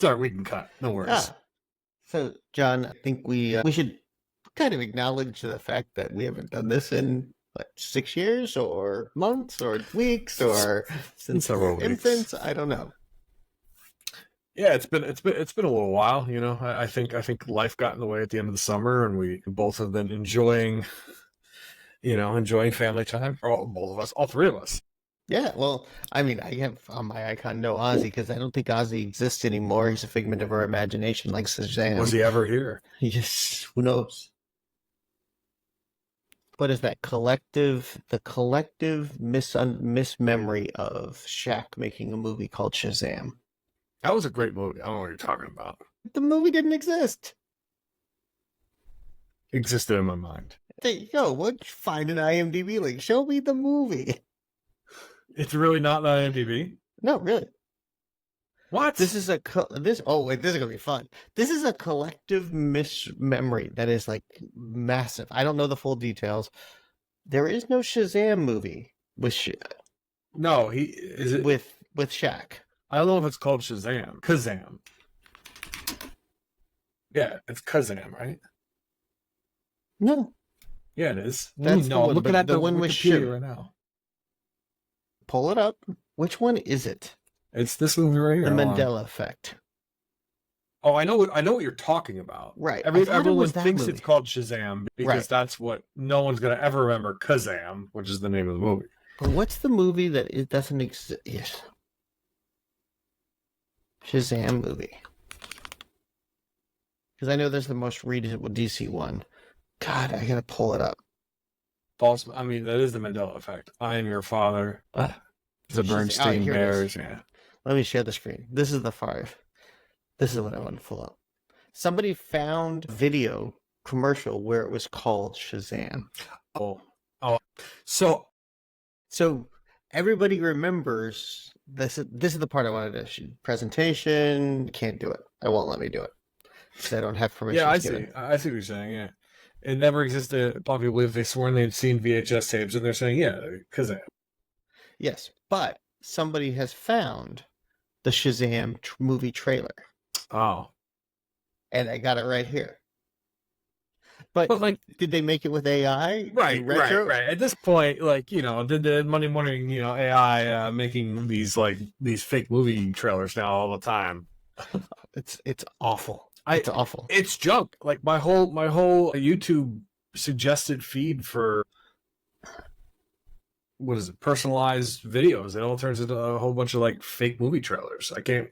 Sorry, we can cut. No worries. So, John, I think we should kind of acknowledge the fact that we haven't done this in 6 years or months or weeks or since Several we're weeks. infants. I don't know. Yeah, it's been a little while. I think life got in the way at the end of the summer, and we both have been enjoying family time. Both of us, all three of us. Yeah, well, I mean, I have on my icon no Ozzy because I don't think Ozzy exists anymore. He's a figment of our imagination, like Shazam. Was he ever here? He just, who knows? What is that the collective mismemory of Shaq making a movie called Shazam? That was a great movie. I don't know what you're talking about. The movie didn't exist. It existed in my mind. There you go. What? Find an IMDb link. Show me the movie. It's really not on IMDb? No, really. What? This is oh wait, this is gonna be fun. This is a collective mismemory that is like massive. I don't know the full details. There is no Shazam movie with No, is it with Shaq. I don't know if it's called Shazam. Kazam. Yeah, it's Kazam, right? No. Yeah, it is. That's no, I'm looking at the one with Wikipedia right now. Pull it up. Which one is it? It's this movie right here. The Mandela Effect. Oh, I know what you're talking about. Right. Everyone thinks it's called Shazam because right. That's what no one's gonna ever remember. Kazam, which is the name of the movie. But what's the movie that it doesn't exist? Yes. Shazam movie. Because I know there's the most recent DC one. God, I gotta pull it up. False. I mean, that is the Mandela Effect. I Am Your Father. The Bernstein Bears. Yeah. Let me share the screen. This is the 5. This is what I want to pull up. Somebody found a video commercial where it was called Shazam. Oh. So everybody remembers this. This is the part I wanted to shoot. Presentation. Can't do it. I won't let me do it because I don't have permission. Yeah, I see. I see what you're saying. Yeah. It never existed. A lot of people believe they've sworn they'd seen VHS tapes, and they're saying, yeah, Kazam. Yes, but somebody has found the Shazam movie trailer. Oh. And I got it right here. But like, did they make it with AI? Right. At this point, the Monday morning, AI making these fake movie trailers now all the time. It's awful. It's awful. It's junk. Like my whole YouTube suggested feed for what is it? Personalized videos. It all turns into a whole bunch of fake movie trailers. I can't.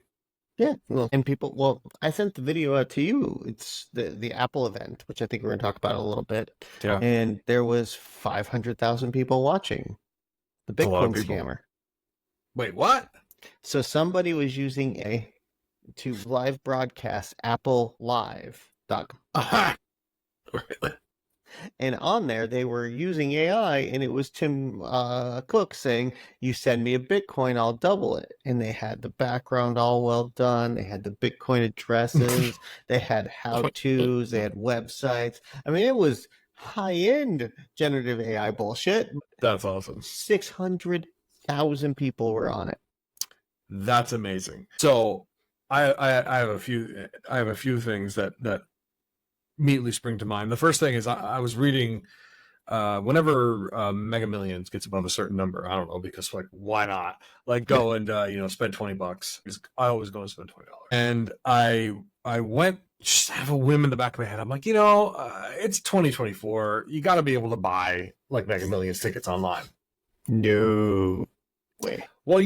Yeah, well, and people. Well, I sent the video out to you. It's the Apple event, which I think we're going to talk about a little bit. Yeah. And there was 500,000 people watching the Bitcoin scammer. Wait, what? So somebody was using to live broadcast Apple Live.com. Really? And on there, they were using AI, and it was Tim Cook saying, "You send me a Bitcoin, I'll double it." And they had the background all well done. They had the Bitcoin addresses. They had how-tos. They had websites. I mean, it was high-end generative AI bullshit. That's awesome. 600,000 people were on it. That's amazing. So I have a few things that immediately spring to mind. The first thing is I was reading whenever Mega Millions gets above a certain number, I don't know, because why not? Go and spend $20. I always go and spend $20. And I went, just have a whim in the back of my head. I'm like, it's 2024. You got to be able to buy Mega Millions tickets online. No way. Well,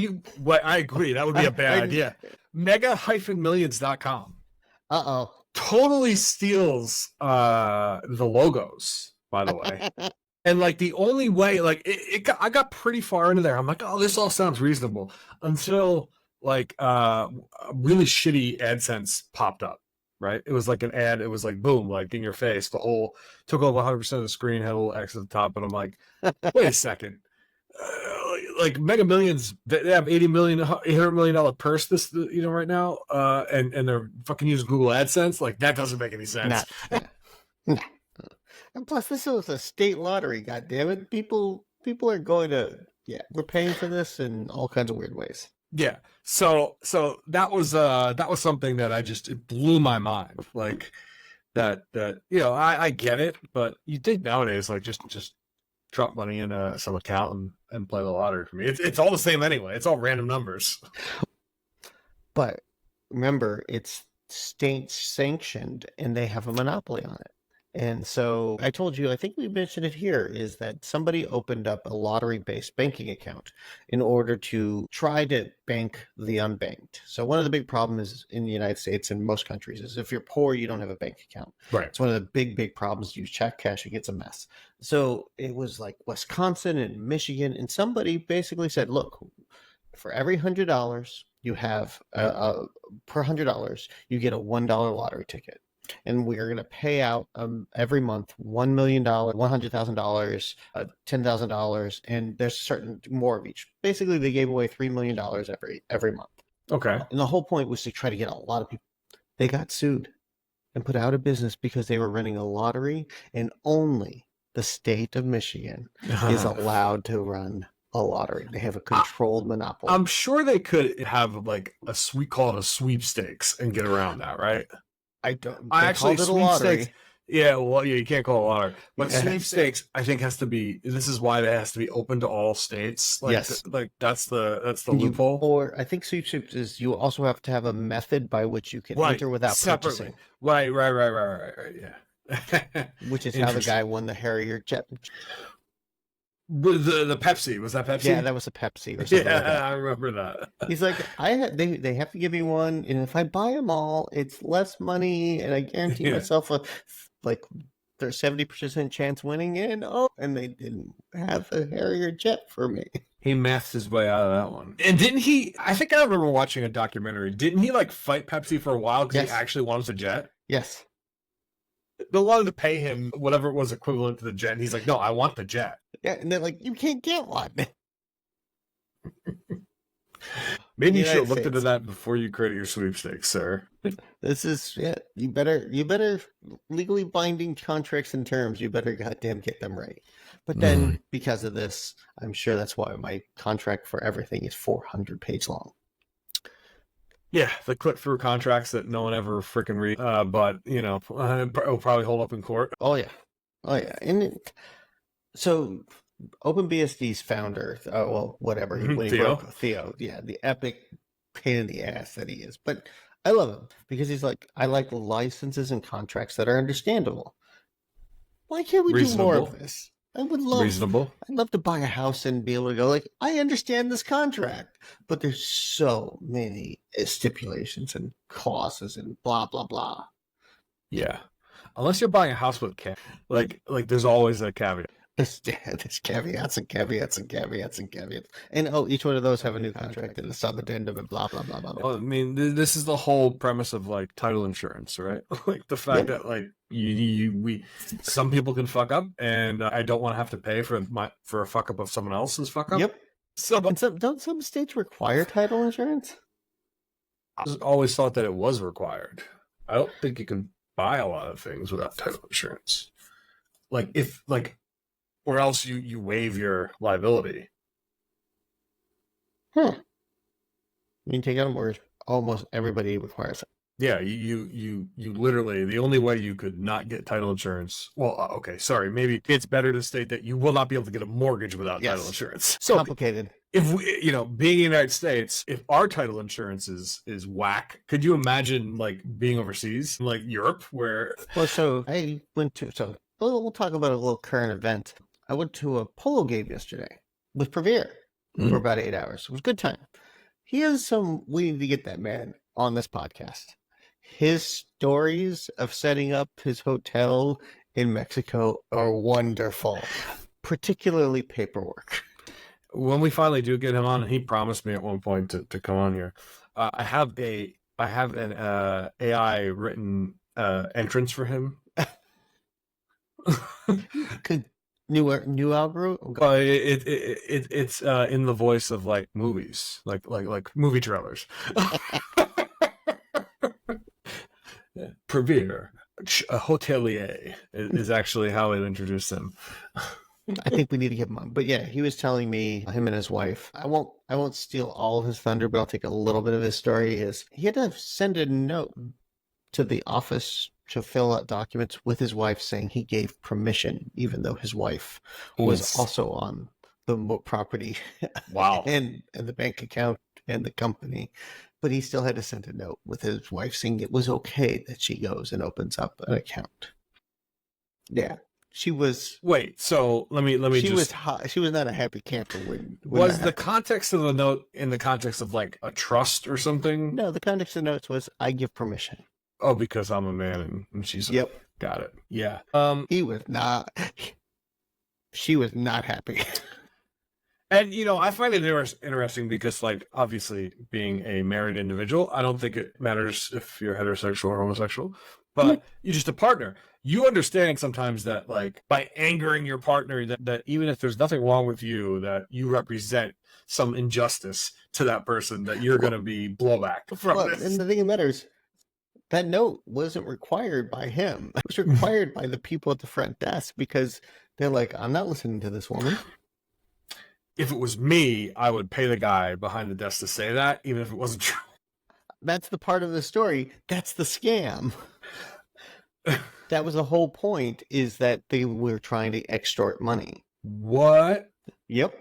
I agree. That would be a bad idea. Mega-millions.com. Uh-oh. Totally steals the logos, by the way. And the only way, I got pretty far into there. I'm like, oh, this all sounds reasonable until really shitty AdSense popped up. Right? It was like an ad. It was boom, in your face. The whole took over 100% of the screen, had a little X at the top, and I'm like, wait a second. Mega Millions, they have $800 million purse right now, and they're fucking using Google AdSense. That doesn't make any sense. Nah. And plus, this was a state lottery. God damn it, people are going to we're paying for this in all kinds of weird ways. Yeah. So that was something that it blew my mind. Like that I get it, but you think nowadays like just drop money in some account and play the lottery for me. It's all the same anyway. It's all random numbers. But remember, it's state sanctioned and they have a monopoly on it. And so I told you, I think we mentioned it here, is that somebody opened up a lottery-based banking account in order to try to bank the unbanked. So one of the big problems in the United States and most countries is if you're poor, you don't have a bank account. Right. It's one of the big problems. You check cashing, it's a mess. So it was like Wisconsin and Michigan, and somebody basically said, look, for every $100 you have per $100 you get a $1 lottery ticket, and we are going to pay out every month $1 million, $100,000, $10,000, and there's certain more of each. Basically, they gave away $3 million every month. Okay. And the whole point was to try to get a lot of people. They got sued and put out of business because they were running a lottery, and only the state of Michigan is allowed to run a lottery. They have a controlled monopoly. I'm sure they could have like call it a sweepstakes and get around that, right? I don't. I actually called it a lottery. Yeah, well, yeah, you can't call it a lottery, but Yeah. sweepstakes I think has to be. This is why it has to be open to all states. Like, Yes. like that's the loophole. Or I think sweepstakes is you also have to have a method by which you can enter without separately. purchasing. Right. Yeah. Which is how the guy won the Harrier jet. The Pepsi, was that Pepsi? Yeah, that was a Pepsi or something. Yeah, like that. I remember that. He's like, they have to give me one, and if I buy them all, it's less money, and I guarantee myself there's 70% chance winning. And they didn't have a Harrier jet for me. He mathed his way out of that one. And didn't he? I think I remember watching a documentary. Didn't he like fight Pepsi for a while because he actually wanted a jet? Yes. They wanted to pay him whatever it was equivalent to the jet. And he's like, no, I want the jet. Yeah, and they're like, you can't get one. Maybe you should have looked into that before you created your sweepstakes, sir. This is you better legally binding contracts and terms. You better goddamn get them right. But then because of this, I'm sure that's why my contract for everything is 400-page long. Yeah, the click-through contracts that no one ever freaking reads. But it'll probably hold up in court. Oh yeah, and so OpenBSD's founder, whatever, Theo, yeah, the epic pain in the ass that he is. But I love him because he's like, I like licenses and contracts that are understandable. Why can't we do more of this? I would love I'd love to buy a house and be able to go like, I understand this contract, but there's so many stipulations and clauses and blah blah blah. Yeah, unless you're buying a house with like there's always a caveat. There's caveats and caveats and caveats and caveats, and each one of those have a new contract and a sub-addendum and blah blah blah blah. Well, I mean, this is the whole premise of like title insurance, right? Like the fact that like some people can fuck up, and I don't want to have to pay for a fuck up of someone else's fuck up. Yep. Don't some states require title insurance? I always thought that it was required. I don't think you can buy a lot of things without title insurance. Or else you waive your liability. You can take out where almost everybody requires it. Yeah, you literally, the only way you could not get title insurance. Well, okay, sorry, maybe it's better to state that you will not be able to get a mortgage without title insurance. So complicated. If we, being in the United States, if our title insurance is whack, could you imagine like being overseas, like Europe, where? Well, so I went to we'll talk about a little current event. I went to a polo game yesterday with Previer for about 8 hours. It was a good time. We need to get that man on this podcast. His stories of setting up his hotel in Mexico are wonderful, particularly paperwork. When we finally do get him on, he promised me at one point to come on here. I have an AI written entrance for him. New algorithm? It's in the voice of like movies, like movie trailers. Previer, a hotelier is actually how it introduced him. I think we need to give him on. But yeah, he was telling me him and his wife. I won't steal all of his thunder, but I'll take a little bit of his story. Is he had to send a note to the office to fill out documents with his wife saying he gave permission, even though his wife was Was also on the property wow. and the bank account and the company. But he still had to send a note with his wife saying it was okay that she goes and opens up an account. Yeah, she was. Wait, so let me She was just hot. She was not a happy camper when that was the happened. context of the note in the context of like a trust or something? No, the context of the notes was I give permission. Oh, because I'm a man and she's a, Yep, got it. Yeah. he was not. She was not happy. And I find it interesting because, like, obviously, being a married individual, I don't think it matters if you're heterosexual or homosexual, but you're just a partner. You understand sometimes that, like, by angering your partner, that even if there's nothing wrong with you, that you represent some injustice to that person, that you're going to be blowback from Well, this. and the thing that matters, that note wasn't required by him. It was required by the people at the front desk because they're like, I'm not listening to this woman. If it was me, I would pay the guy behind the desk to say that, even if it wasn't true. That's the part of the story. That's the scam. That was the whole point, is that they were trying to extort money. What? Yep.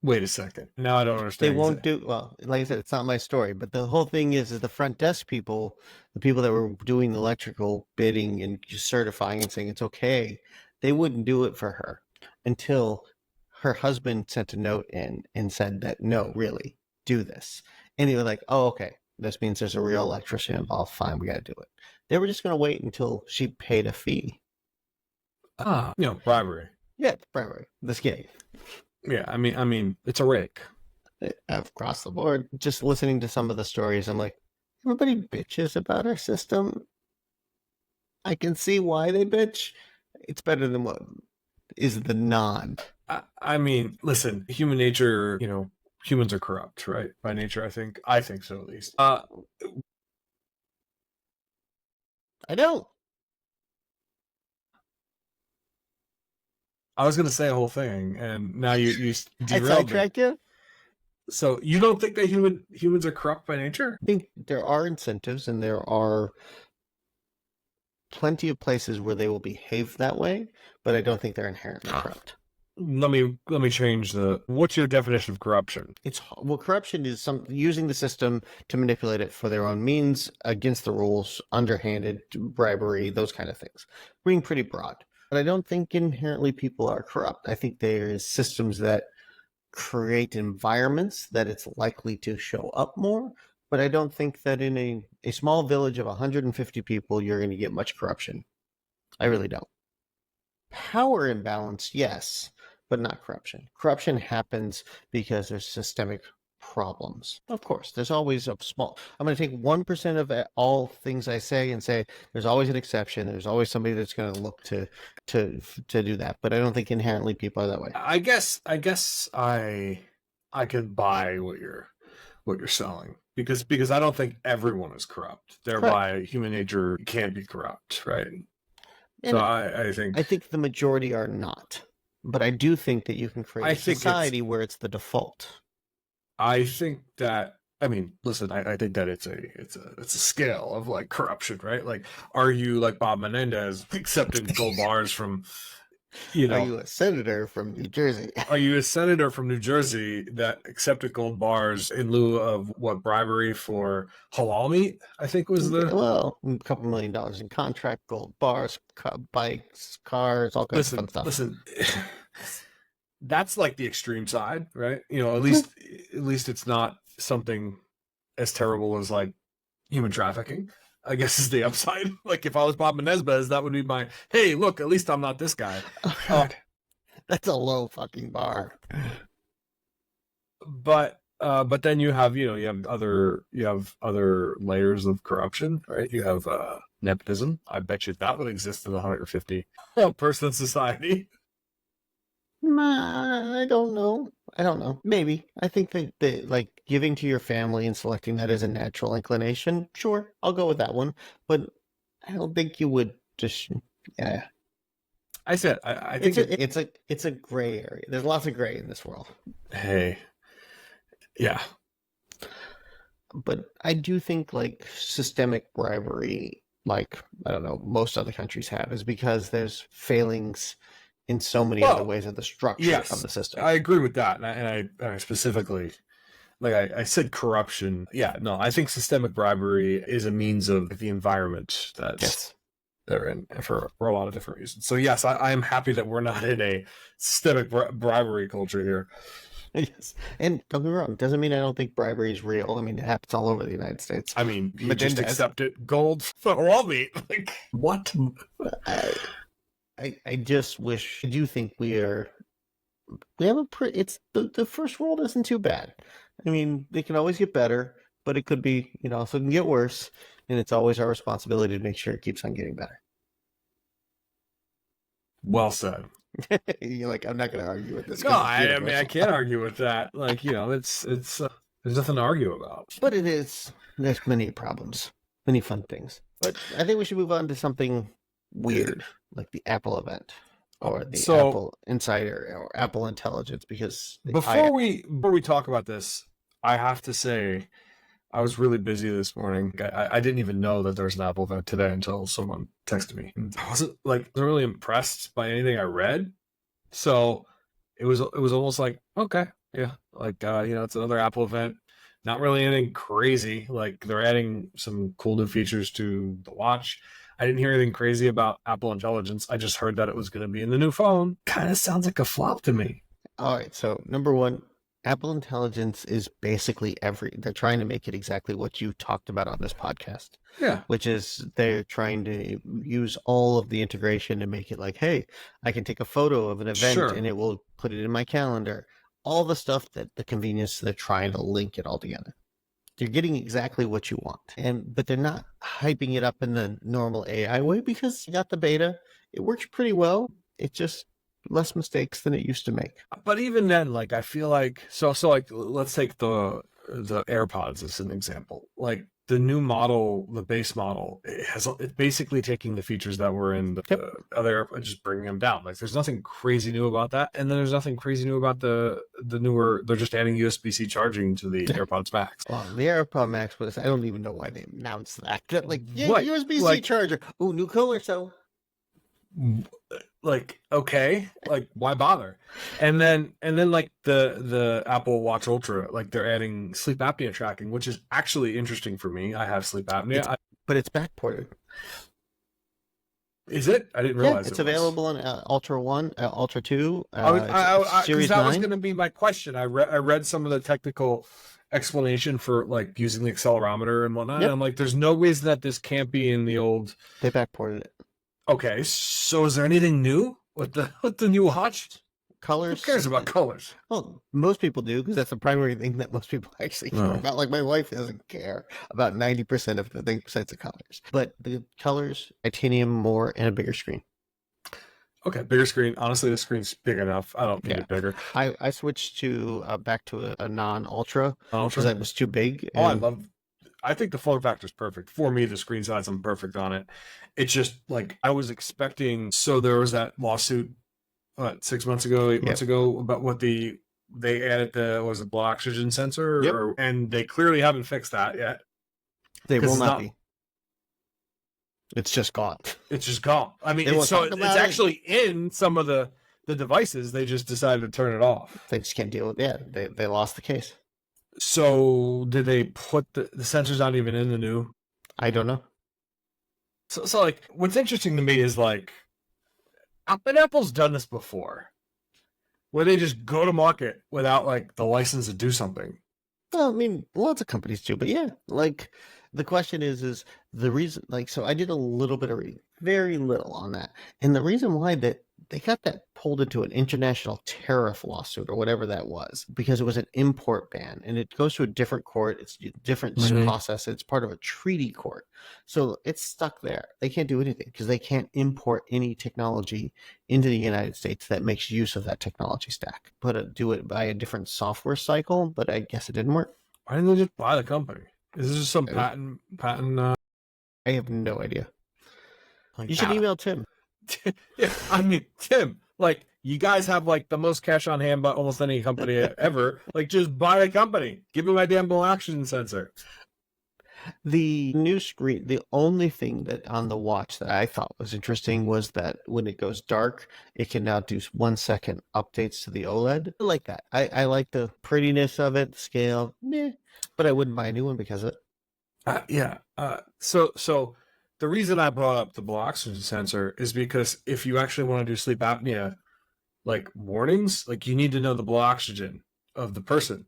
Wait a second. Now I don't They understand. won't do well. Like I said, it's not my story, but the whole thing is the front desk people, the people that were doing the electrical bidding and just certifying and saying it's okay, they wouldn't do it for her until her husband sent a note in and said that no, really, do this. And they were like, oh, okay, this means there's a real electrician involved. Fine, we got to do it. They were just going to wait until she paid a fee. Bribery. Yeah, right. The scam. Yeah, I mean, it's a rake. Across the board. Just listening to some of the stories, I'm like, everybody bitches about our system. I can see why they bitch. It's better than what is the non. I mean, listen, human nature, humans are corrupt, right? By nature, I think so at least. I don't. I was gonna say a whole thing, and now you I derailed me. sidetracked you. So you don't think that humans are corrupt by nature? I think there are incentives and there are plenty of places where they will behave that way, but I don't think they're inherently corrupt. Let me change the. What's your definition of corruption? Corruption is using the system to manipulate it for their own means, against the rules, underhanded bribery, those kind of things. Being pretty broad. But I don't think inherently people are corrupt. I think there's systems that create environments that it's likely to show up more. But I don't think that in a small village of 150 people, you're going to get much corruption. I really don't. Power imbalance, yes, but not corruption. Corruption happens because there's systemic problems. Of course, there's always a small. I'm going to take 1% of all things I say and say there's always an exception. There's always somebody that's going to look to do that. But I don't think inherently people are that way. I guess I could buy what you're selling because I don't think everyone is corrupt. Thereby, human nature can't be corrupt, right? And So I think the majority are not. But I do think that you can create a society where it's the default. I think that. I mean, listen. I think that it's a scale of like corruption, right? Like, are you like Bob Menendez accepting gold bars from? Are you a senator from New Jersey? Are you a senator from New Jersey that accepted gold bars in lieu of bribery for halal meat? I think was the a couple $1 million in contract, gold bars, bikes, cars, all kinds of fun stuff. Listen, that's like the extreme side, right? At least it's not something as terrible as like human trafficking. I guess is the upside. Like if I was Bob Menezes, that would be my hey, look, at least I'm not this guy. Oh, God. That's a low fucking bar. But then you have other layers of corruption, right? You have nepotism. I bet you that would exist in a 150 person society. I don't know. Maybe. I think that like giving to your family and selecting that as a natural inclination, sure, I'll go with that one. But I don't think you would just, yeah. I said I think It's a gray area. There's lots of gray in this world. hey, yeah. But I do think like systemic bribery, like I don't know, most other countries have, is because there's failings in so many other Well, ways of the structure of yes, the system. I agree with that, and I specifically like I said corruption. Yeah, no, I think systemic bribery is a means of the environment that Yes. they're in for a lot of different reasons. So yes, I am happy that we're not in a systemic bribery culture here. Yes. And don't get me wrong, doesn't mean I don't think bribery is real. I mean, it happens all over the United States. I mean, you just Menendez. accept it gold for all meat. Like what? I, I just wish, I do think we have a pretty, it's, the first world isn't too bad. I mean, they can always get better, but it could be, so it can get worse. And it's always our responsibility to make sure it keeps on getting better. Well said. You're like, I'm not going to argue with this. No, I mean, I can't argue with that. Like, it's there's nothing to argue about. But there's many problems, many fun things. But I think we should move on to something weird, like the Apple event or the Apple Insider or Apple Intelligence, because before we talk about this, I have to say I was really busy this morning. I didn't even know that there was an Apple event today until someone texted me. I wasn't really impressed by anything I read, so it was almost like, okay, yeah, it's another Apple event. Not really anything crazy. Like they're adding some cool new features to the watch. I didn't hear anything crazy about Apple Intelligence. I just heard that it was going to be in the new phone. Kind of sounds like a flop to me. All right, so number one, Apple Intelligence is basically they're trying to make it exactly what you talked about on this podcast. Yeah. Which is they're trying to use all of the integration to make it like, hey, I can take a photo of an event and it will put it in my calendar. All the stuff that the convenience, they're trying to link it all together. You're getting exactly what you want. But they're not hyping it up in the normal AI way because you got the beta. It works pretty well. It's just less mistakes than it used to make. But even then, like I feel like let's take the AirPods as an example. Like the new model, the base model, it's basically taking the features that were in the other AirPods, just bringing them down. Like there's nothing crazy new about that, and then there's nothing crazy new about the newer. They're just adding USB-C charging to the AirPods Max. Well, the AirPod Max was, I don't even know why they announced that. Like, yeah, USB-C charger. Oh, new color, so. Like, okay, like why bother? And then like the Apple Watch Ultra, like they're adding sleep apnea tracking, which is actually interesting for me. I have sleep apnea, but it's backported. Is it? I didn't realize it's available on Ultra 1, Ultra 2, Series 9. That was going to be my question. I read some of the technical explanation for like using the accelerometer and whatnot. And I'm like, there's no reason that this can't be in the old. They backported it. Okay, so is there anything new with the new watch? Colors? Who cares about colors? Well, most people do, because that's the primary thing that most people actually care about. Like my wife doesn't care about 90% of the things besides the colors. But the colors, titanium more, and a bigger screen. Okay, bigger screen. Honestly, the screen's big enough. I don't need it bigger. I switched to back to a non-ultra because that was too big. I think the form factor is perfect. For me, the screen size, I'm perfect on it. It's just like I was expecting. So there was that lawsuit, 6 months ago, 8 months ago, about what they added the blood oxygen sensor, and they clearly haven't fixed that yet. They will not be. It's just gone. It's just gone. I mean, it's actually in some of the devices. They just decided to turn it off. They just can't deal with it. Yeah, they lost the case. So did they put the sensors not even in the new? I don't know. So like, what's interesting to me is like, Apple's done this before, where they just go to market without like the license to do something. Well, I mean, lots of companies do, but yeah, like the question is the reason, like, so I did a little bit of reading, very little on that. And the reason why that they got that pulled into an international tariff lawsuit or whatever that was, because it was an import ban and it goes to a different court. It's a different process. It's part of a treaty court. So it's stuck there. They can't do anything because they can't import any technology into the United States that makes use of that technology stack. Do it by a different software cycle, but I guess it didn't work. Why didn't they just buy the company? Is this just some patent? I have no idea. You should email Tim. Yeah, I mean, Tim, like you guys have like the most cash on hand by almost any company ever. Like, just buy a company. Give me my damn blue oxygen sensor. The new screen, the only thing that on the watch that I thought was interesting was that when it goes dark, it can now do 1 second updates to the OLED. I like that. I like the prettiness of it, the scale, meh, but I wouldn't buy a new one because of it. Yeah. So the reason I brought up the blue oxygen sensor is because if you actually want to do sleep apnea, like warnings, like you need to know the blue oxygen of the person.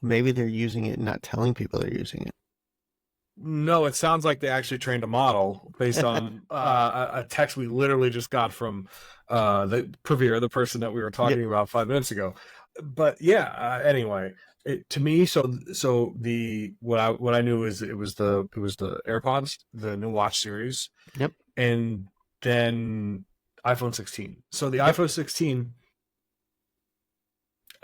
Maybe they're using it and not telling people they're using it. No, it sounds like they actually trained a model based on a text we literally just got from the Prevere, the person that we were talking about 5 minutes ago. But yeah, anyway, to me, so the what I knew is it was the AirPods, the new watch series, Yep. and then iPhone 16. So the iPhone 16,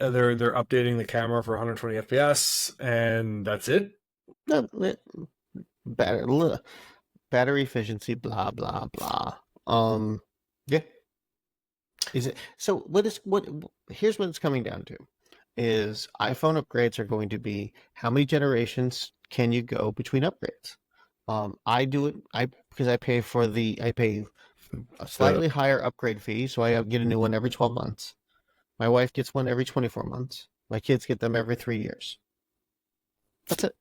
they're updating the camera for 120 FPS, and that's it. No, battery, battery efficiency, blah blah blah. Yeah. Is it so? What? Here's what it's coming down to: is iPhone upgrades are going to be how many generations can you go between upgrades? I do it. Because I pay a slightly higher upgrade fee, so I get a new one every 12 months. My wife gets one every 24 months. My kids get them every 3 years. That's it.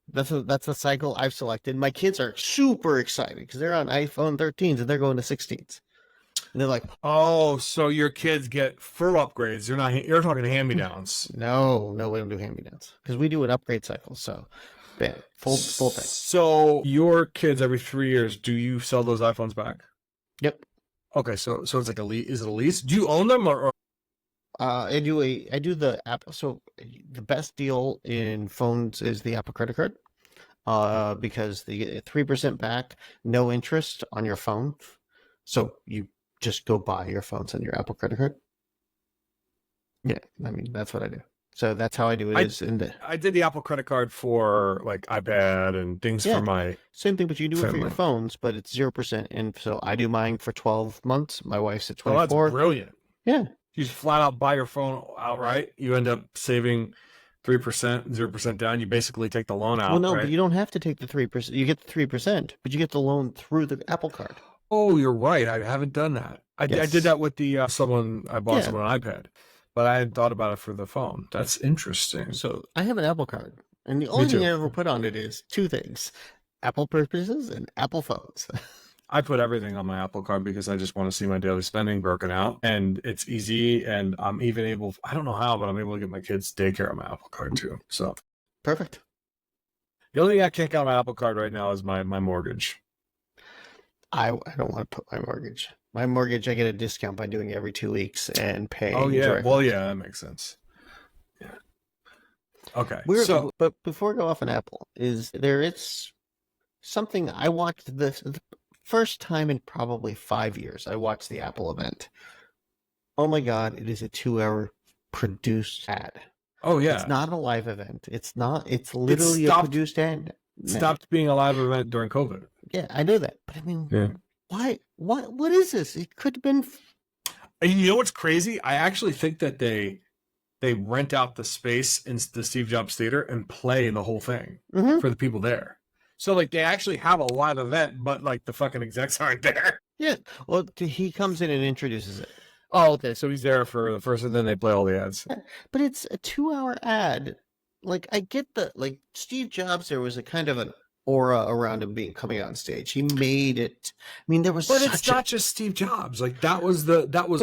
That's the cycle I've selected. My kids are super excited because they're on iPhone 13s and they're going to 16s. And they're like, oh, so your kids get full upgrades. You're talking hand-me-downs. No, we don't do hand-me-downs because we do an upgrade cycle. So, full thing. So your kids every 3 years, do you sell those iPhones back? Yep. Okay, so it's like a lease. Is it a lease? Do you own them or? I do the app. So the best deal in phones is the Apple credit card. Because the 3% back, no interest on your phone. So you just go buy your phones on your Apple credit card. Yeah, I mean that's what I do. So that's how I do it. I did the Apple credit card for like iPad and things for my same thing, but you do family. it for your phones, but it's 0%. And so I do mine for 12 months. My wife's at 24. Oh, that's brilliant. Yeah. You just flat out buy your phone outright. You end up saving 3%, 0% down. You basically take the loan out. Well, no, right? but you don't have to take the 3%. You get the 3%, but you get the loan through the Apple card. Oh, you're right. I haven't done that. I did that with the someone I bought someone an iPad, but I hadn't thought about it for the phone. That's interesting. So I have an Apple card, and the only thing I ever put on it is two things: Apple purchases and Apple phones. I put everything on my Apple card because I just want to see my daily spending broken out, and it's easy. And I'm even able, I don't know how, but I'm able to get my kids daycare on my Apple card too. So perfect. The only thing I can't get on my Apple card right now is my mortgage. I don't want to put my mortgage. My mortgage, I get a discount by doing it every 2 weeks and paying. Oh yeah, directly. well yeah, that makes sense. Yeah. Okay. But before I go off on Apple, there is something I watched the first time in probably 5 years. I watched the Apple event. Oh my God, it is a 2-hour produced ad. Oh yeah. It's not a live event. It's not. It's literally a produced ad. It stopped being a live event during COVID. Yeah, I know that. But I mean, why? What is this? It could have been. You know what's crazy? I actually think that they rent out the space in the Steve Jobs Theater and play the whole thing for the people there. So like they actually have a live event, but like the fucking execs aren't there. Yeah. Well, he comes in and introduces it. Oh, okay. So he's there for the first, and then they play all the ads. But it's a 2-hour ad. Like I get Steve Jobs. There was a kind of an aura around him coming on stage. He made it. I mean, there was. But it's not just Steve Jobs. Like that was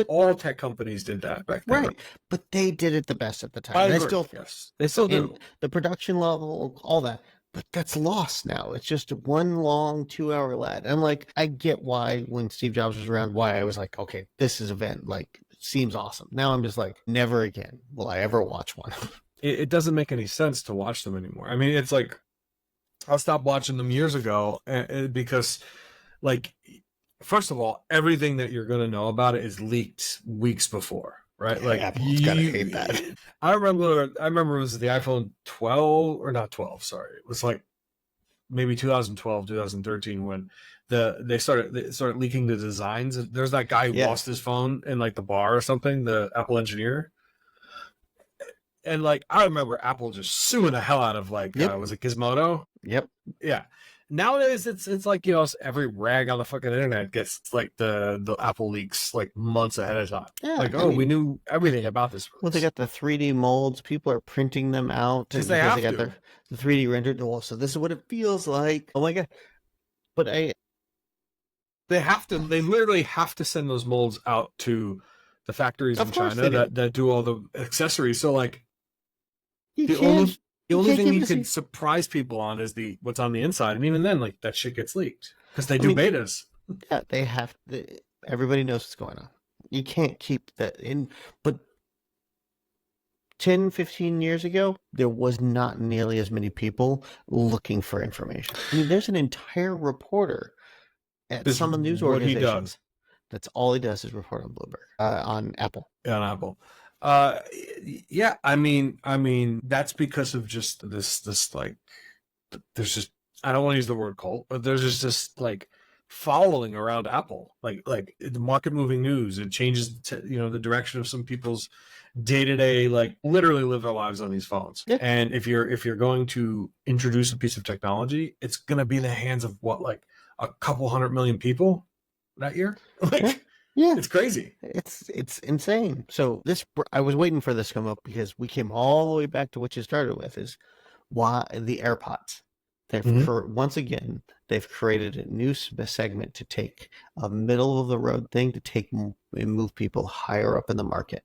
all tech companies did that back then. Right. But they did it the best at the time. They still do. The production level, all that. But that's lost now. It's just one long 2-hour ad. I'm like, I get why when Steve Jobs was around, why I was like, okay, this is event. Like, seems awesome. Now I'm just like, never again will I ever watch one. It doesn't make any sense to watch them anymore. I mean, it's like, I stopped watching them years ago because, like, first of all, everything that you're going to know about it is leaked weeks before. Right, like Apple's gotta hate that. I remember it was the iPhone 12 or not 12. Sorry, it was like maybe 2012, 2013 when they started leaking the designs. There's that guy who Yeah. lost his phone in like the bar or something, the Apple engineer. And like I remember Apple just suing the hell out of like Yep. was it Gizmodo? Yep. Yeah. Nowadays it's like, every rag on the fucking internet gets like the Apple leaks like months ahead of time. Yeah. Like, I we mean, knew everything about this well, they release. got the 3D molds. People are printing them out Because they because they have got to. the 3D rendered. Well, so this is what it feels like. Oh my god! But They literally have to send those molds out to the factories in of course China they do. that do all the accessories. So like You the can't. only the You only can't thing keep you it. can surprise people on is the what's on the inside, and even then, like that shit gets leaked because they I do mean, betas. yeah, they have. Everybody knows what's going on. You can't keep that in. But 10, 15 years ago, there was not nearly as many people looking for information. I mean, there's an entire reporter at This is some news what he organization. does. That's all he does is report on Bloomberg, on Apple. On Apple. Yeah, I mean that's because of just this like there's just I don't want to use the word cult, but there's just this like following around Apple, like the market moving news. It changes the direction of some people's day to day, like literally live their lives on these phones. Yeah. And if you're going to introduce a piece of technology, it's going to be in the hands of what, like a couple 100 million people that year. Like, Yeah. it's crazy. It's insane. So I was waiting for this to come up because we came all the way back to what you started with, is why the AirPods. Once again, they've created a new segment to take a middle of the road thing to take and move people higher up in the market.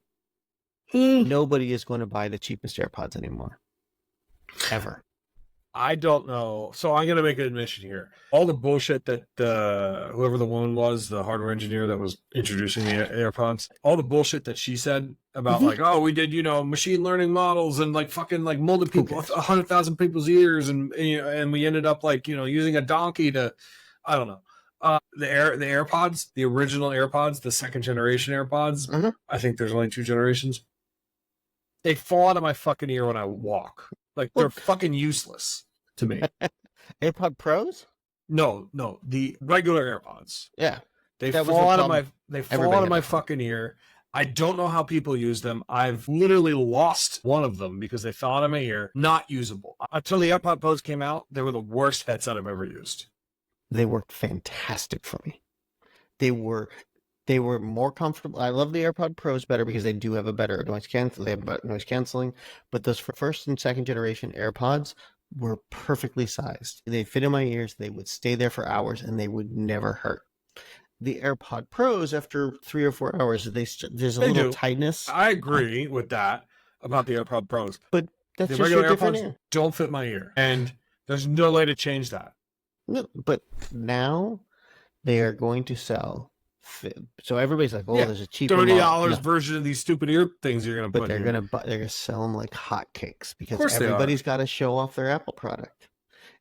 Nobody is going to buy the cheapest AirPods anymore, ever. I don't know. So I'm going to make an admission here. All the bullshit that whoever the woman was, the hardware engineer that was introducing the AirPods, all the bullshit that she said about like, oh, we did, machine learning models and like fucking like molded people, 100,000 people's ears. And we ended up like, using a donkey to, I don't know. The AirPods, the original AirPods, the second generation AirPods, I think there's only 2 generations. They fall out of my fucking ear when I walk. Like, they're fucking useless to me. AirPod Pros? No, the regular AirPods. Yeah. They fall out of my fucking ear. I don't know how people use them. I've literally lost one of them because they fell out of my ear. Not usable. Until the AirPod Pros came out, they were the worst headset I've ever used. They worked fantastic for me. They were more comfortable. I love the AirPod Pros better because they do have a better noise cancel. They have better noise canceling, but those first and second generation AirPods were perfectly sized. They fit in my ears. They would stay there for hours, and they would never hurt. The AirPod Pros, after 3 or 4 hours, there's a little tightness. I agree with that about the AirPod Pros, but that's the just regular a different AirPods ear. Don't fit my ear, and there's no way to change that. No, but now they are going to sell. So everybody's like, "Oh, there's a cheaper $30 version of these stupid ear things you're gonna put." But they're gonna sell them like hotcakes because everybody's got to show off their Apple product.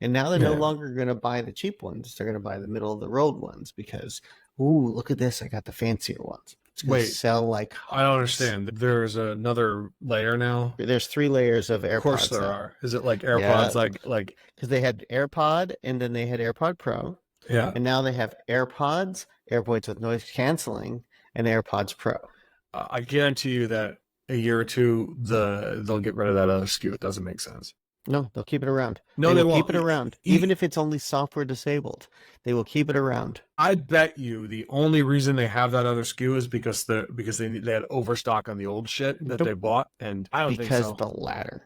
And now they're no longer gonna buy the cheap ones; they're gonna buy the middle of the road ones because, ooh, look at this! I got the fancier ones. It's gonna sell like hotcakes. I don't understand. There's another layer now. There's 3 layers of AirPods. Of course there are. Is it like AirPods? Like because they had AirPod and then they had AirPod Pro. Yeah. And now they have AirPods with noise canceling, and AirPods Pro. I guarantee you that a year or two, they'll get rid of that other SKU. It doesn't make sense. No, they'll keep it around. No, they won't keep it around. Even if it's only software disabled, they will keep it around. I bet you the only reason they have that other SKU is because they had overstock on the old shit that they bought, and I don't think so. Because the latter.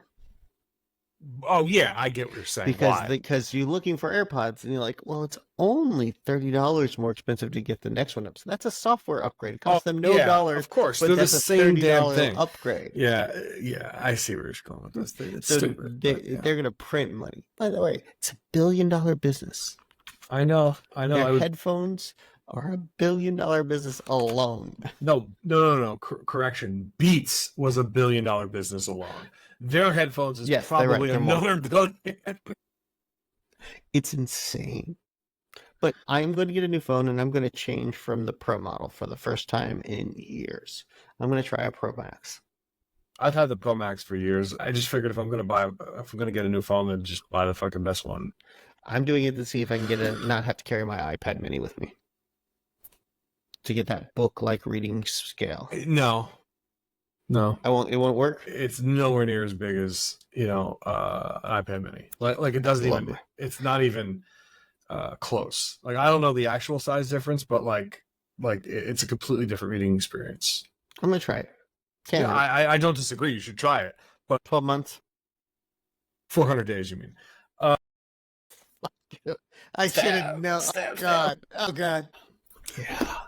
Oh yeah, I get what you're saying. Because you're looking for AirPods and you're like, well, it's only $30 more expensive to get the next one up. So that's a software upgrade. It costs them no dollar. Of course, but they're that's the a same $30 damn thing. Upgrade. Yeah, I see where you're going with this thing. It's stupid. They're gonna print money. By the way, it's $1 billion business. I know. Their headphones are $1 billion business alone. No. Correction. Beats was $1 billion business alone. Their headphones is probably another billion. It's insane. But I'm going to get a new phone, and I'm going to change from the Pro model for the first time in years. I'm going to try a Pro Max. I've had the Pro Max for years. I just figured if I'm going to get a new phone, then just buy the fucking best one. I'm doing it to see if I can not have to carry my iPad mini with me to get that book-like reading scale. No, no, It won't work. it's nowhere near as big as an iPad Mini. Like it doesn't even. Lumber. It's not even close. Like I don't know the actual size difference, but it's a completely different reading experience. I'm gonna try it. Can't Yeah, hurt. I don't disagree. You should try it. But 12 months. 400 days, you mean? I should have known. Oh God. Oh God. Yeah.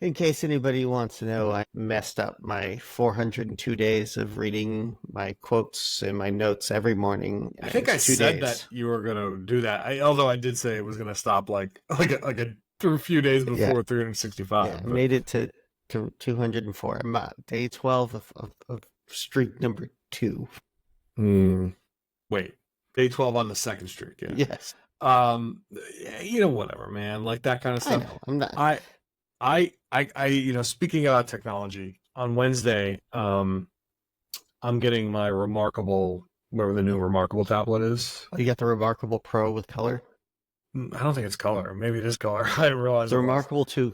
In case anybody wants to know, I messed up my 402 days of reading my quotes and my notes every morning. I think I said that you were gonna do that. Although I did say it was gonna stop like a few days before 365. Yeah, I made it to 204. I'm at day 12 of streak number 2. Wait, day 12 on the second streak. Yeah. Yes. Whatever, man. Like that kind of stuff. I know. I'm not. Speaking about technology, on Wednesday, I'm getting my Remarkable, whatever the new Remarkable tablet is. Oh, you got the Remarkable Pro with color? I don't think it's color. Maybe it is color. I didn't realize the Remarkable 2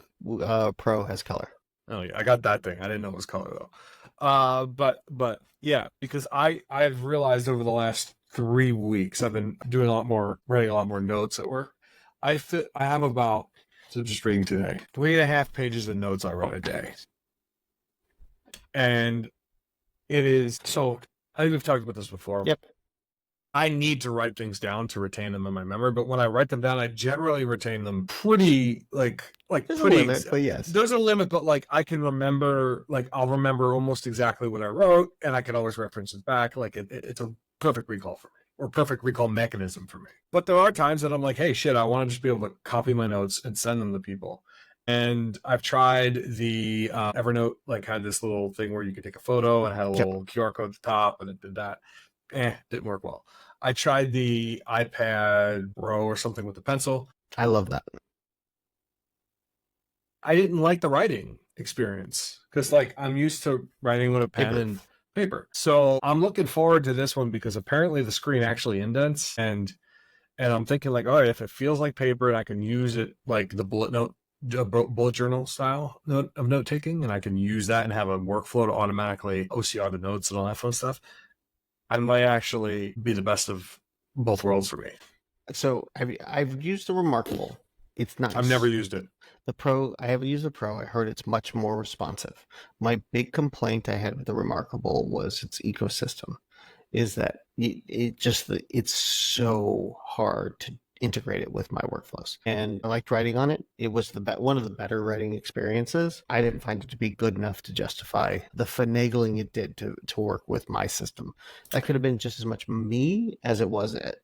Pro has color. Oh yeah, I got that thing. I didn't know it was color though. But yeah, because I've realized over the last 3 weeks I've been writing a lot more notes at work. I have about, so just reading today, 3.5 pages of notes I write a day. And it is so, I think we've talked about this before. Yep. I need to write things down to retain them in my memory, but when I write them down, I generally retain them pretty there's pretty. A limit, but yes, there's a limit, but I can remember, I'll remember almost exactly what I wrote, and I can always reference it back. It's a perfect recall for me, or perfect recall mechanism for me. But there are times that I'm like, hey, shit, I want to just be able to copy my notes and send them to people. And I've tried the Evernote, had this little thing where you could take a photo and had a little QR code at the top, and it did that. Didn't work well. I tried the iPad Pro or something with the pencil. I love that. I didn't like the writing experience because I'm used to writing with a pen and paper. So I'm looking forward to this one because apparently the screen actually indents, and I'm thinking all right, if it feels like paper and I can use it like the bullet journal style of note taking, and I can use that and have a workflow to automatically OCR the notes and all that fun stuff, I might actually be the best of both worlds for me. So I've used the Remarkable. It's nice. I've never used it. The Pro, I haven't used the Pro. I heard it's much more responsive. My big complaint I had with the Remarkable was its ecosystem. Is that it's so hard to integrate it with my workflows. And I liked writing on it. It was one of the better writing experiences. I didn't find it to be good enough to justify the finagling it did to work with my system. That could have been just as much me as it was it.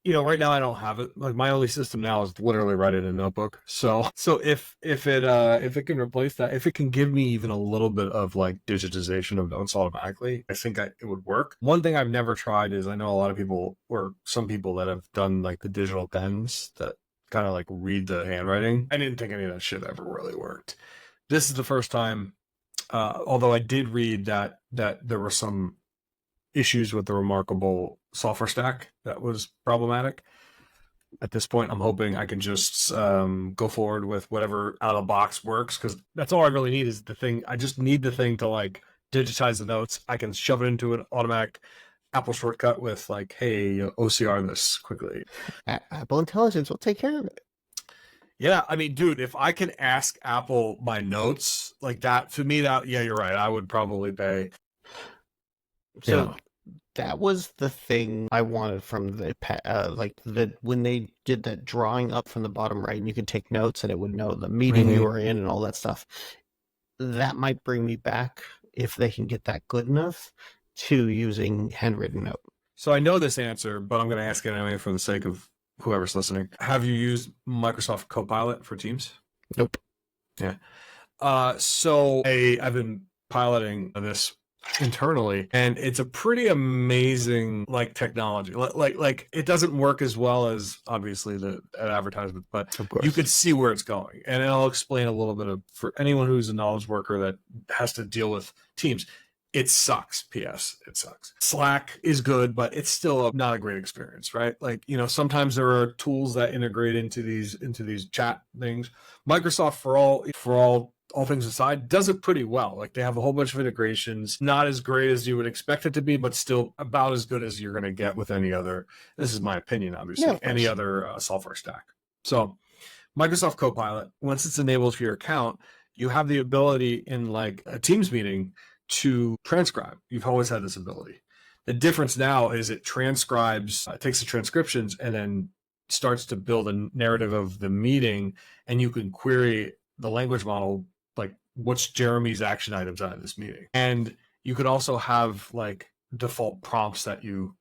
Right now I don't have it. My only system now is literally write it in a notebook. So if it can replace that, if it can give me even a little bit of digitization of notes automatically, I think it would work. One thing I've never tried is, I know a lot of people, or some people that have done the digital pens that kind of read the handwriting. I didn't think any of that shit ever really worked. This is the first time, although I did read that there were some issues with the Remarkable software stack that was problematic. At this point, I'm hoping I can just go forward with whatever out of the box works, because that's all I really need is the thing. I just need the thing to digitize the notes. I can shove it into an automatic Apple shortcut with hey, OCR this quickly. Apple Intelligence will take care of it. Yeah, I mean, dude, if I can ask Apple my notes like that, to me, that, yeah, you're right, I would probably pay. So that was the thing I wanted from the when they did that drawing up from the bottom right, and you could take notes and it would know the meeting you were in and all that stuff. That might bring me back, if they can get that good enough, to using handwritten note. So I know this answer, but I'm going to ask it anyway for the sake of whoever's listening. Have you used Microsoft Copilot for Teams? Nope. Yeah. So I've been piloting this internally, and it's a pretty amazing technology. It doesn't work as well as obviously the advertisement, but you could see where it's going. And I'll explain a little bit for anyone who's a knowledge worker that has to deal with Teams. It sucks. P.S. It sucks. Slack is good, but it's still not a great experience, right? Like, sometimes there are tools that integrate into these chat things. Microsoft, for all things aside, does it pretty well. Like, they have a whole bunch of integrations, not as great as you would expect it to be, but still about as good as you're going to get with any other. This is my opinion, obviously. Yeah, of any course. other software stack. So, Microsoft Copilot, once it's enabled for your account, you have the ability in like a Teams meeting to transcribe. You've always had this ability. The difference now is it transcribes, takes the transcriptions and then starts to build a narrative of the meeting, and you can query the language model, like, what's Jeremy's action items out of this meeting. And you could also have like default prompts that you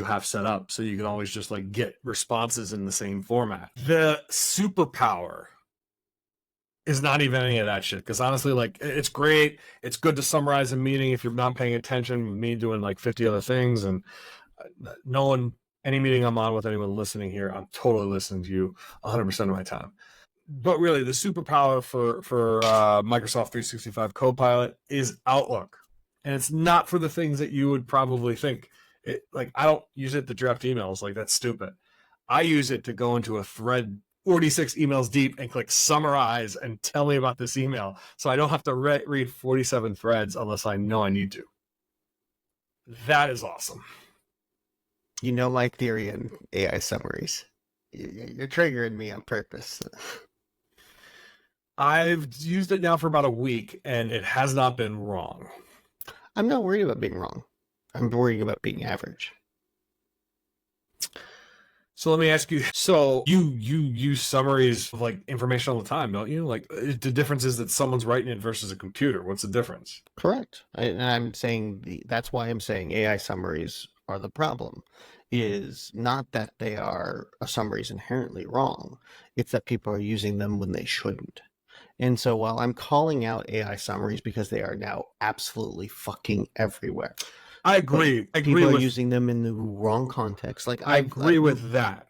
have set up, so you can always just like get responses in the same format. The superpower is not even any of that shit, because honestly, like, it's great. It's good to summarize a meeting if you're not paying attention. Me doing like 50 other things, and no one, any meeting I'm on with anyone listening here, I'm totally listening to you 100% of my time. But really, the superpower for Microsoft 365 Copilot is Outlook, and it's not for the things that you would probably think. Like, I don't use it to draft emails. Like, that's stupid. I use it to go into a thread 46 emails deep and click summarize and tell me about this email, so I don't have to read 47 threads unless I know I need to. That is awesome. You know my theory on AI summaries. You're triggering me on purpose. I've used it now for about a week, and it has not been wrong. I'm not worried about being wrong. I'm worried about being average. So let me ask you. So you use summaries of like information all the time, don't you? Like, the difference is that someone's writing it versus a computer. What's the difference? Correct. And I'm saying that's why I'm saying AI summaries are the problem. Is not that they are summaries inherently wrong. It's that people are using them when they shouldn't. And so while I'm calling out AI summaries because they are now absolutely fucking everywhere, I agree. People are using them in the wrong context. Like, I agree with that.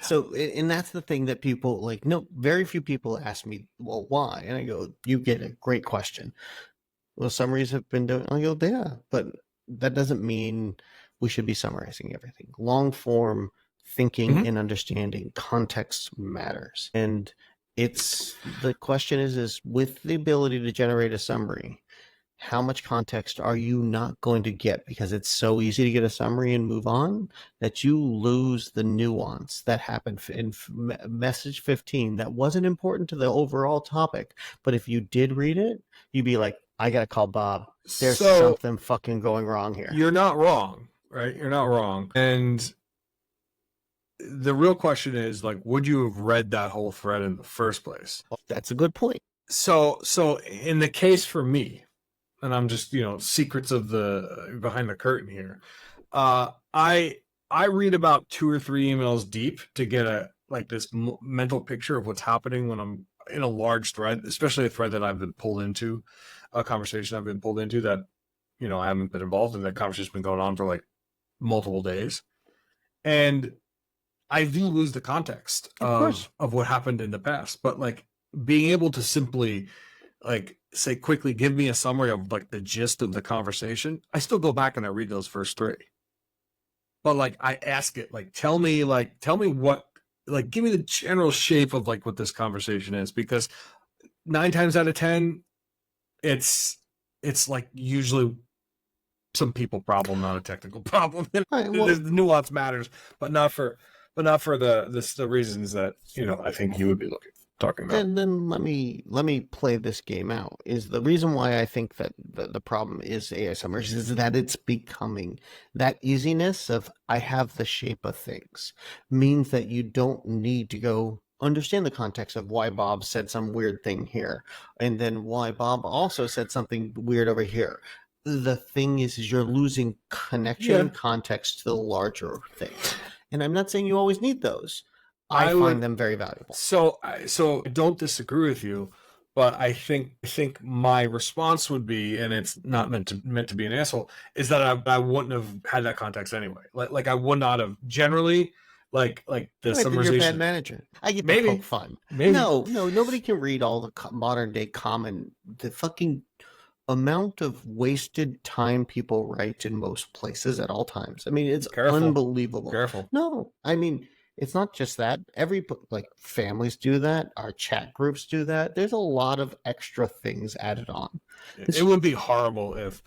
So, and that's the thing that people like. No, very few people ask me, "Well, why?" And I go, "You get a great question." Well, summaries have been doing. I go, "Yeah," but that doesn't mean we should be summarizing everything. Long form thinking and understanding context matters, and it's the question is with the ability to generate a summary, how much context are you not going to get because it's so easy to get a summary and move on that you lose the nuance that happened in message 15 that wasn't important to the overall topic, but if you did read it, you'd be like, I gotta call Bob, there's something fucking going wrong here. You're not wrong, right? You're not wrong. And the real question is, like, would you have read that whole thread in the first place? Well, that's a good point. So in the case for me, and I'm just, secrets of the behind the curtain here. I read about 2 or 3 emails deep to get this mental picture of what's happening when I'm in a large thread, especially a thread that I've been pulled into, a conversation I've been pulled into that, I haven't been involved in. That conversation's been going on for like multiple days, and I do lose the context of what happened in the past. But like, being able to simply like say quickly, give me a summary of like the gist of the conversation, I still go back and I read those first 3. But like, I ask it, like, tell me what, like, give me the general shape of like what this conversation is, because 9 times out of 10, it's like usually some people problem, not a technical problem. Right, well, the nuance matters, but not for the reasons that I think you would be talking about. And then let me play this game out. Is the reason why I think that the problem is AI summaries is that it's becoming that easiness of I have the shape of things means that you don't need to go understand the context of why Bob said some weird thing here and then why Bob also said something weird over here. The thing is you're losing connection and context to the larger thing. And I'm not saying you always need those. I find them very valuable. So I don't disagree with you, but I think my response would be, and it's not meant to be an asshole, is that I wouldn't have had that context anyway. Like I would not have generally like the summarization. You're a bad manager. I get to poke fun. Maybe. No, nobody can read all the modern day the fucking amount of wasted time people write in most places at all times. I mean, it's Careful. unbelievable. Careful. No, I mean, it's not just that. Like families do that. Our chat groups do that. There's a lot of extra things added on. It would be horrible if,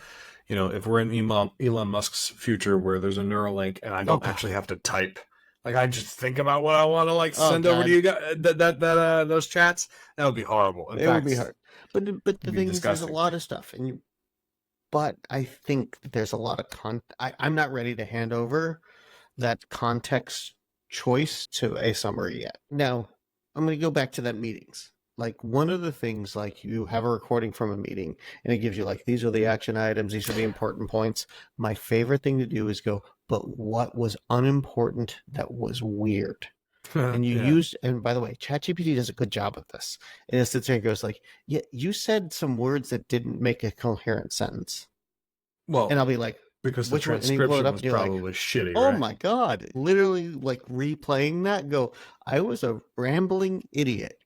if we're in Elon Musk's future where there's a Neuralink and I don't actually have to type. Like I just think about what I want to send over to you guys. Those chats. That would be horrible. It would be hard. But the thing is, there's a lot of stuff, but I think there's a lot of I'm not ready to hand over that context choice to a summary yet. Now, I'm going to go back to that meetings. Like one of the things, like you have a recording from a meeting and it gives you these are the action items, these are the important points. My favorite thing to do is go, but what was unimportant that was weird? And you and by the way, ChatGPT does a good job of this. And it sits there and goes yeah, you said some words that didn't make a coherent sentence. Well, and I'll be like, because the transcription was probably shitty. Oh right? my God. Literally replaying that, go, I was a rambling idiot.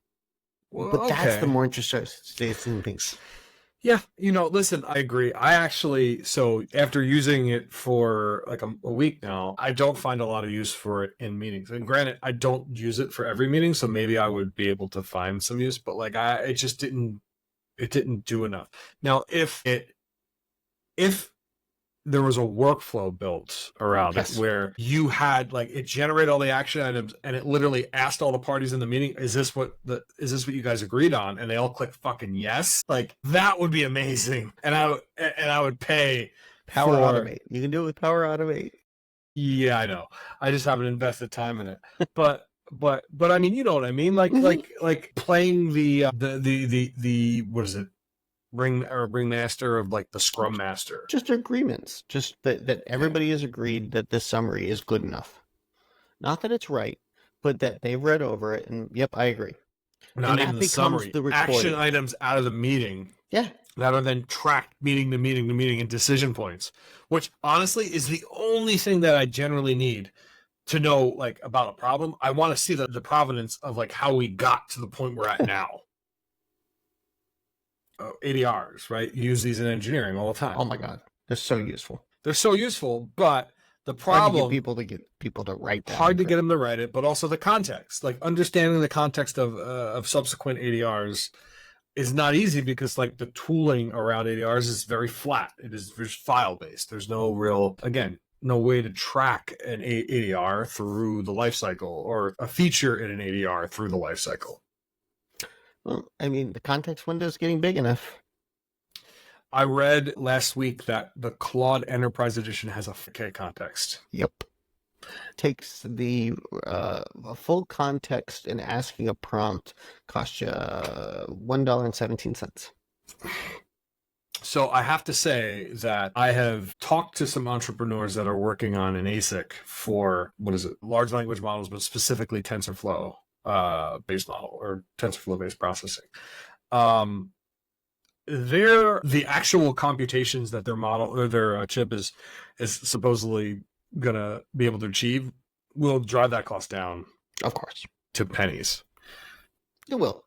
Well, but that's the more interesting things. Yeah, listen, I agree. I actually, so after using it for a week now, I don't find a lot of use for it in meetings. And granted, I don't use it for every meeting, so maybe I would be able to find some use, but it just didn't do enough. Now, if there was a workflow built around it where you had it generated all the action items and it literally asked all the parties in the meeting, is this what you guys agreed on? And they all click fucking yes. That would be amazing. And I would pay Power Automate. You can do it with Power Automate. Yeah, I know. I just haven't invested time in it. But I mean, you know what I mean? Like playing the what is it? Ringmaster of the Scrum Master. Just agreements. Just that everybody has agreed that this summary is good enough. Not that it's right, but that they've read over it and yep, I agree. Not even the summary. Action items out of the meeting. Yeah. That are then tracked meeting to meeting to meeting and decision points, which honestly is the only thing that I generally need to know about a problem. I want to see the provenance of how we got to the point we're at now. ADRs, right? You use these in engineering all the time. Oh my God, they're so useful. They're so useful, but the problem hard to get people to write that. Hard to get them to write it, but also the context, understanding the context of subsequent ADRs is not easy because the tooling around ADRs is very flat. It is just file based. There's no real, again, no way to track an ADR through the life cycle or a feature in an ADR through the life cycle. Well, I mean, the context window is getting big enough. I read last week that the Claude Enterprise Edition has a 4K context. Yep. Takes the full context and asking a prompt costs you $1.17. So I have to say that I have talked to some entrepreneurs that are working on an ASIC for, large language models, but specifically TensorFlow based model or TensorFlow based processing. The actual computations that their model or their chip is supposedly gonna be able to achieve will drive that cost down, of course, to pennies. It will.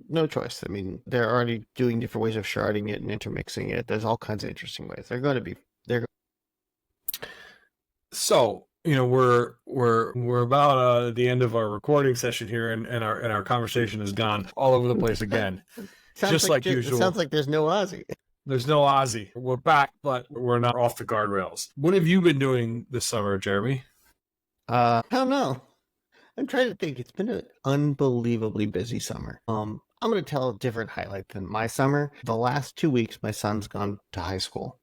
No choice. I mean, they're already doing different ways of sharding it and intermixing it. There's all kinds of interesting ways. So, we're about the end of our recording session here, and our conversation has gone all over the place again. Just like usual. It sounds like there's no Aussie. There's no Aussie. We're back, but we're not off the guardrails. What have you been doing this summer, Jeremy? I don't know. I'm trying to think. It's been an unbelievably busy summer. I'm going to tell a different highlight than my summer. The last 2 weeks, my son's gone to high school.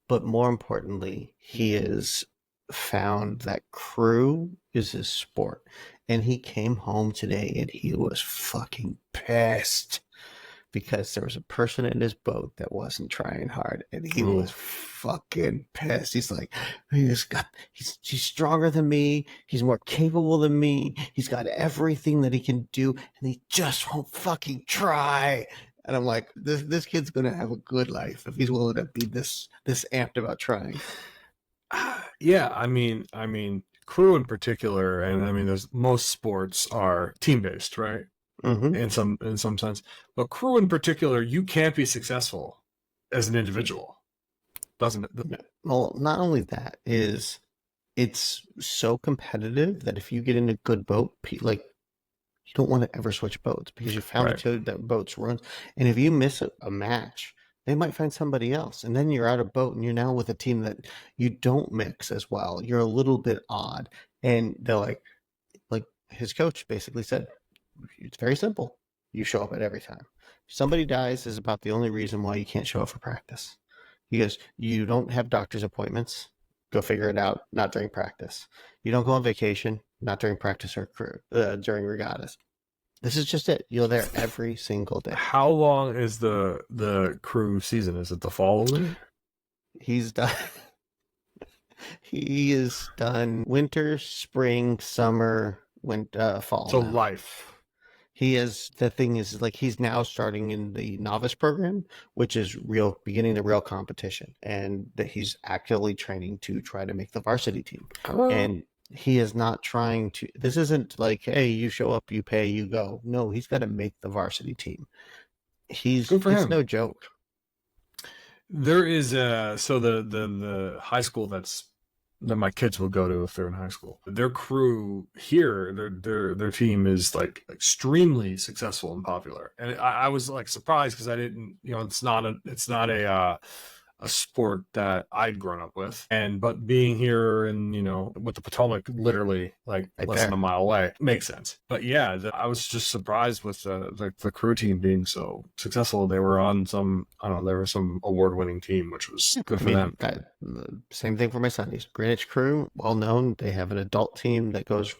But more importantly, he has found that crew is his sport. And he came home today and he was fucking pissed because there was a person in his boat that wasn't trying hard, and he was fucking pissed. He's like, he's stronger than me. He's more capable than me. He's got everything that he can do, and he just won't fucking try. And I'm like, this kid's gonna have a good life if he's willing to be this amped about trying. Yeah, I mean, crew in particular, and I mean, most sports are team based, right? Mm-hmm. In some sense, but crew in particular, you can't be successful as an individual, doesn't it? Well, not only that is it's so competitive that if you get in a good boat, like you don't want to ever switch boats because you found Right. that boats runs. And if you miss a match, they might find somebody else, and then you're out of boat, and you're now with a team that you don't mix as well. You're a little bit odd, and they're like his coach basically said, it's very simple. You show up at every time. If somebody dies is about the only reason why you can't show up for practice. He goes, you don't have doctor's appointments. Go figure it out. Not during practice. You don't go on vacation. Not during practice or during regattas. This is just it. You're there every single day. How long is the crew season? Is it the fall only? He's done. He is done winter, spring, summer, fall. So now. life. He is, the thing is, like, he's now starting in the novice program, which is beginning the real competition, and that he's actively training to try to make the varsity team. And he is not trying to, this isn't like, hey, you show up, you pay, you go. No, he's got to make the varsity team. It's no joke. There is so the high school that my kids will go to if they're in high school. Their crew here, their team is like extremely successful and popular, and I was like surprised because I didn't, it's not a sport that I'd grown up with, but being here and with the Potomac literally like less than a mile away makes sense. But yeah, I was just surprised with the crew team being so successful. They were on some award-winning team, which was good for them. Same thing for my son. He's Greenwich crew, well known. They have an adult team that goes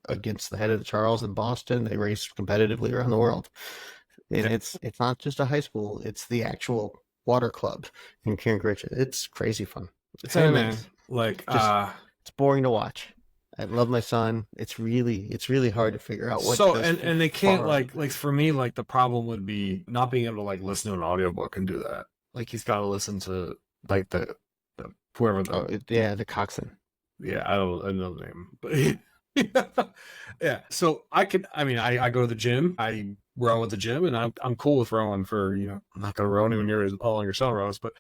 against the head of the Charles in Boston. They race competitively around the world, and it's not just a high school; it's the actual water club in Cambridge. It's crazy fun. It's man, like it's boring to watch. I love my son. It's really hard to figure out what. So and they can't like for me, like the problem would be not being able to like listen to an audiobook and do that. Like he's got to listen to like the whoever the coxswain. Yeah, I don't know the name, but yeah. So I go to the gym. I row at the gym, and I'm cool with rowing for, I'm not gonna row anywhere near as long your son rows, but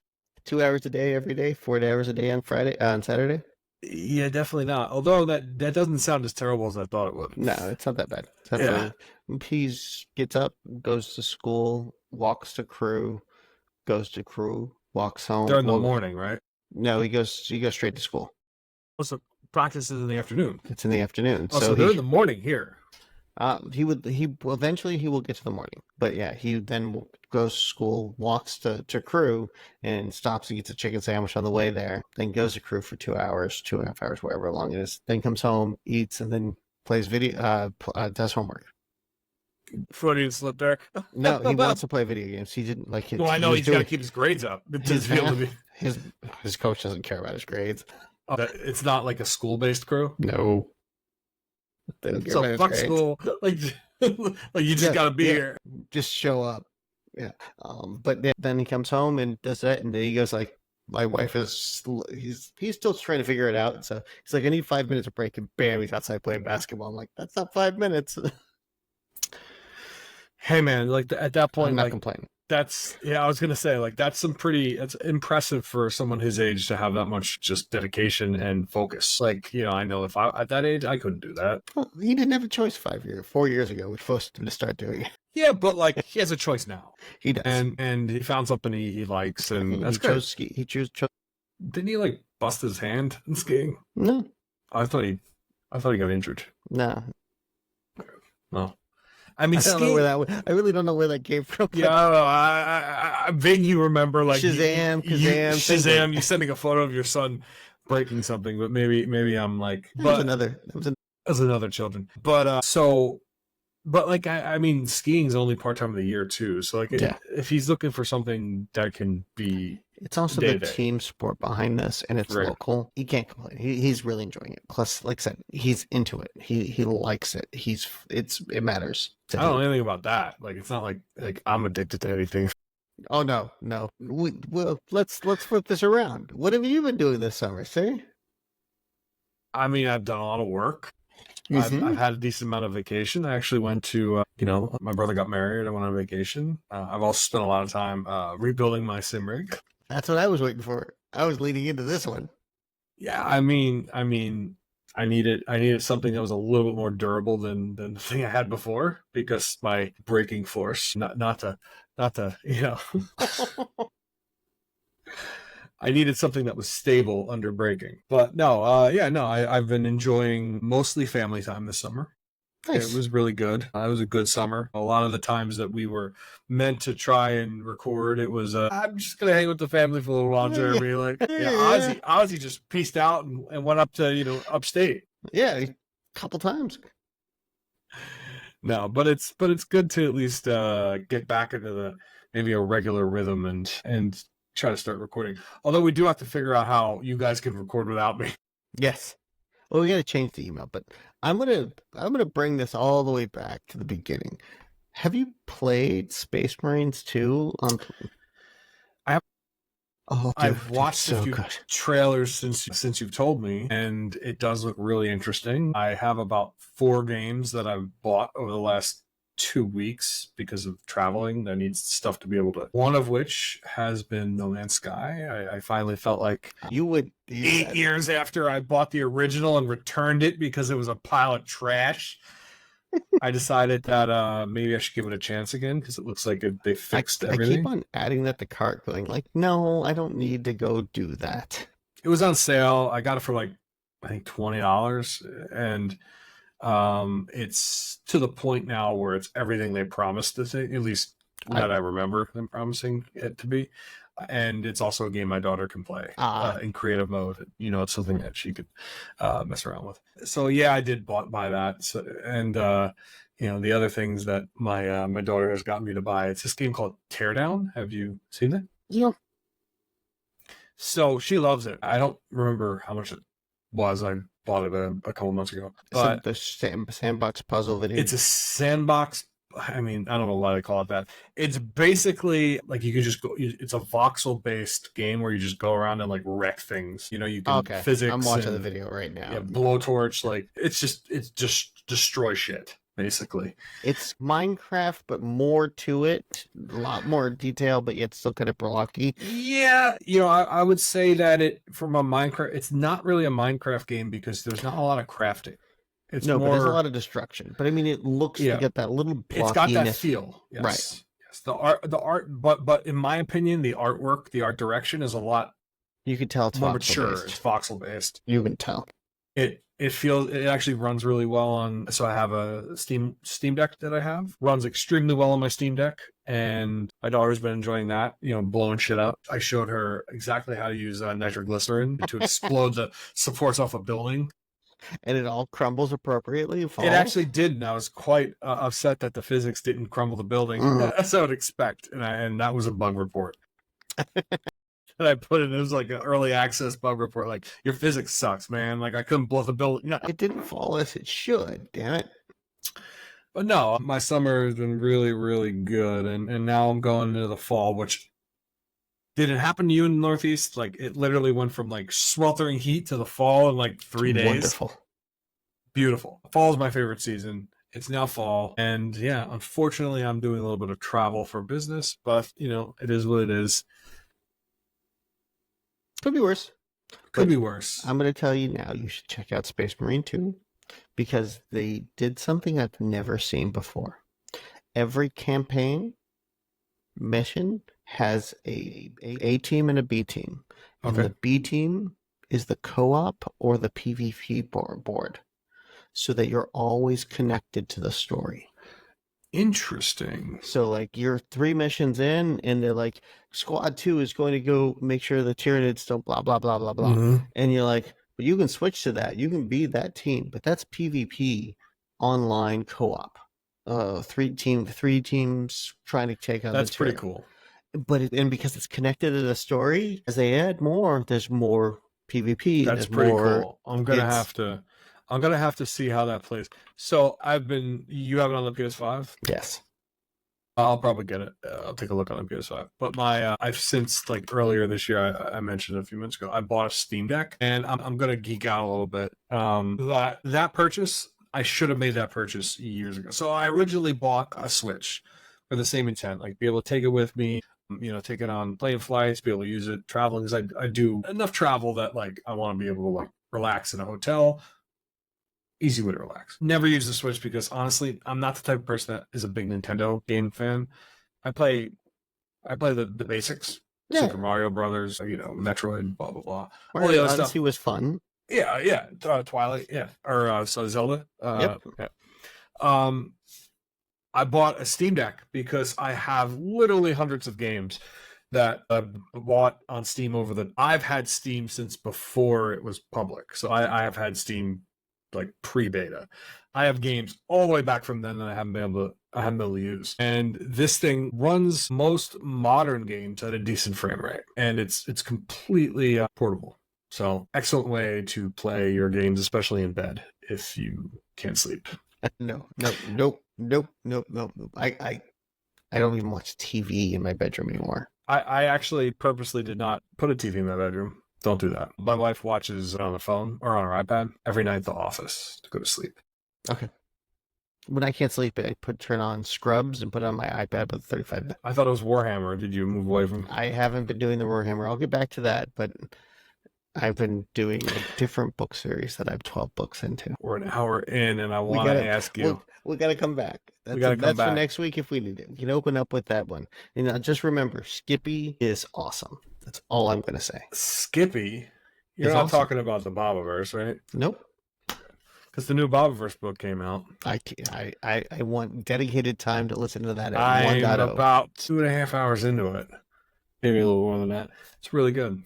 2 hours a day every day, 4 hours a day on Saturday. Yeah, definitely not. Although that doesn't sound as terrible as I thought it would. No, it's not that bad. He gets up, goes to school, walks to crew, goes to crew, walks home. During the morning, right? No, he goes straight to school. So practice is in the afternoon. It's in the afternoon. So they're in the morning here. Eventually he will get to the morning, but yeah, he then goes to school, walks to crew, and stops and gets a chicken sandwich on the way there. Then goes to crew for 2 hours, 2.5 hours, whatever long it is. Then comes home, eats, and then plays video. Does homework. Freudian slip there. No, he wants to play video games. He didn't like it. Well, I know he's got to keep his grades up. His coach doesn't care about his grades. It's not like a school-based crew. No. So fuck school. Like you just gotta be here. Just show up. Yeah. But then he comes home and does that, and then he goes like, my wife is he's still trying to figure it out. So he's like, I need 5 minutes of break, and bam, he's outside playing basketball. I'm like, that's not 5 minutes. Hey man, like at that point, I'm not like complaining. I was gonna say, like that's it's impressive for someone his age to have that much just dedication and focus. Like, I know if I at that age I couldn't do that. Well, he didn't have a choice 4 years ago. We forced him to start doing it. Yeah, but like he has a choice now. He does, and he found something he likes, and that's good. He chose. Didn't he like bust his hand in skiing? No, I thought he got injured. No. Well, I mean, I really don't know where that came from. Yeah, I don't know. I vaguely remember like Shazam. You sending a photo of your son breaking something, but maybe I'm like, that was another children. But like I mean, skiing's only part time of the year too. So like, if he's looking for something that can be, it's also the team sport behind this, and it's local. He can't complain. He's really enjoying it. Plus, like I said, he's into it. He likes it. It matters. I don't know anything about that. Like, it's not like I'm addicted to anything. Oh no. Well, let's flip this around. What have you been doing this summer, sir? I mean, I've done a lot of work. I've had a decent amount of vacation. I actually went to, my brother got married. I went on vacation. I've also spent a lot of time rebuilding my sim rig. That's what I was waiting for. I was leading into this one. Yeah, I needed something that was a little bit more durable than the thing I had before because my braking force, not to I needed something that was stable under braking. But no, yeah, no, I've been enjoying mostly family time this summer. It Nice. was really good. It was a good summer. A lot of the times that we were meant to try and record, it was I'm just gonna hang with the family for a little while. Jeremy, like, yeah, Yeah. Ozzy just pieced out and went up to upstate. Yeah, a couple times. No, but it's good to at least get back into the maybe a regular rhythm and try to start recording. Although we do have to figure out how you guys can record without me. Yes. Well, we got to change the email, but I'm gonna bring this all the way back to the beginning. Have you played Space Marines 2 on? I have. Oh, dude, I've it's watched a so few good. trailers since you've told me, and it does look really interesting. I have about 4 games that I've bought over the last 2 weeks because of traveling. I need stuff to be able to. One of which has been No Man's Sky. I finally felt like You would 8 years after I bought the original and returned it because it was a pile of trash. I decided that maybe I should give it a chance again because it looks like they fixed I keep everything. on adding that to cart, going like, no, I don't need to go do that. It was on sale. I got it for like I think $20, and it's to the point now where it's everything they promised to say, at least that I remember them promising it to be. And it's also a game my daughter can play in creative mode. It's something that she could mess around with. So yeah, I did buy that. So, and the other things that my daughter has gotten me to buy. It's this game called Teardown. Have you seen it? Yeah. So she loves it. I don't remember how much it was. I bought it a couple months ago. But the sandbox puzzle video. it's a sandbox. I mean, I don't know why they call it that. It's basically like you can just go. It's a voxel-based game where you just go around and like wreck things. You can physics. I'm watching the video right now. Yeah, blowtorch. Like it's just destroy shit basically. It's Minecraft, but more to it. A lot more detail, but yet still kind of blocky. Yeah, I would say that from a Minecraft, it's not really a Minecraft game because there's not a lot of crafting. It's no, more, but there's a lot of destruction. But I mean, it looks to get that little blockiness. It's got that feel, yes. Right? Yes, the art, but in my opinion, the artwork, the art direction is a lot. You can tell it's more mature. It's voxel based. You can tell. It actually runs really well on. So I have a Steam Deck that I have runs extremely well on my Steam Deck, and my daughter's been enjoying that. Blowing shit up. I showed her exactly how to use nitroglycerin to explode the supports off a building. And it all crumbles appropriately. It actually did, and I was quite upset that the physics didn't crumble the building. As I would expect, and that was a bug report. And I put it was like an early access bug report. Like, your physics sucks, man. Like, I couldn't blow the building. No. It didn't fall as it should. Damn it. But no, my summer has been really, really good, and now I'm going into the fall, which. Did it happen to you in the Northeast? Like, it literally went from like sweltering heat to the fall in like 3 days. Wonderful. Beautiful. Fall is my favorite season. It's now fall. And yeah, unfortunately, I'm doing a little bit of travel for business, but it is what it is. Could be worse. Could be worse. I'm going to tell you now, you should check out Space Marine 2 because they did something I've never seen before. Every campaign mission has a team and a B team. And the B team is the co-op or the PvP board so that you're always connected to the story. Interesting. So like you're 3 missions in and they're like, squad 2 is going to go make sure the Tyranids don't blah, blah, blah, blah, blah. Mm-hmm. And you're like, but you can switch to that. You can be that team, but that's PvP online co-op. 3 teams trying to take on the Tyranids. That's pretty cool. But because it's connected to the story, as they add more, there's more PvP. That's pretty cool. I'm gonna have to see how that plays. So you have it on the PS5? Yes. I'll probably get it. I'll take a look on the PS5. But I've since like earlier this year, I mentioned a few minutes ago, I bought a Steam Deck, and I'm gonna geek out a little bit. That purchase, I should have made that purchase years ago. So I originally bought a Switch for the same intent, like be able to take it with me, take it on plane flights, be able to use it traveling, because I do enough travel that like I want to be able to like relax in a hotel. Easy way to relax. Never use the Switch because honestly, I'm not the type of person that is a big Nintendo game fan. I play the basics. Yeah. Super Mario Brothers, Metroid, blah blah blah. Mario All the other Odyssey stuff was fun. Yeah. Twilight, yeah, or so Zelda. Yep. Yeah. I bought a Steam Deck because I have literally hundreds of games that I bought on Steam I've had Steam since before it was public, so I have had Steam like pre-beta. I have games all the way back from then that I haven't been able to use. And this thing runs most modern games at a decent frame rate, and it's completely portable. So excellent way to play your games, especially in bed if you can't sleep. No. I don't even watch TV in my bedroom anymore. I actually purposely did not put a TV in my bedroom. Don't do that. My wife watches it on the phone or on her iPad every night at The Office to go to sleep. Okay. When I can't sleep, I turn on Scrubs and put it on my iPad with 35 minutes. I thought it was Warhammer. Did you move away from? I haven't been doing the Warhammer. I'll get back to that, but I've been doing a different book series that I have 12 books into. We're an hour in, and I want to ask you. We got to come back. That's for next week if we need it. We can open up with that one. And just remember, Skippy is awesome. That's all I'm going to say. Skippy? You're not talking about the Bobaverse, right? Nope. Because the new Bobaverse book came out. I want dedicated time to listen to that. I'm about 2.5 hours into it. Maybe a little more than that. It's really good.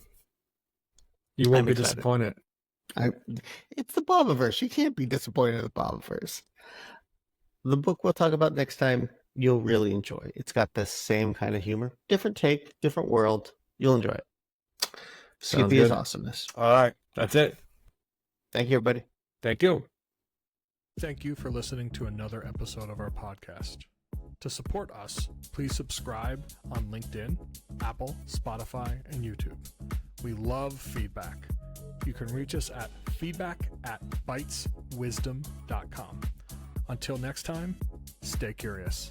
You won't be disappointed. It's the Bobaverse. You can't be disappointed in the Bobaverse. The book we'll talk about next time, you'll really enjoy. It's got the same kind of humor. Different take, different world. You'll enjoy it. Skippy is awesomeness. All right. That's it. Thank you, everybody. Thank you. Thank you for listening to another episode of our podcast. To support us, please subscribe on LinkedIn, Apple, Spotify, and YouTube. We love feedback. You can reach us at feedback@biteswisdom.com. Until next time, stay curious.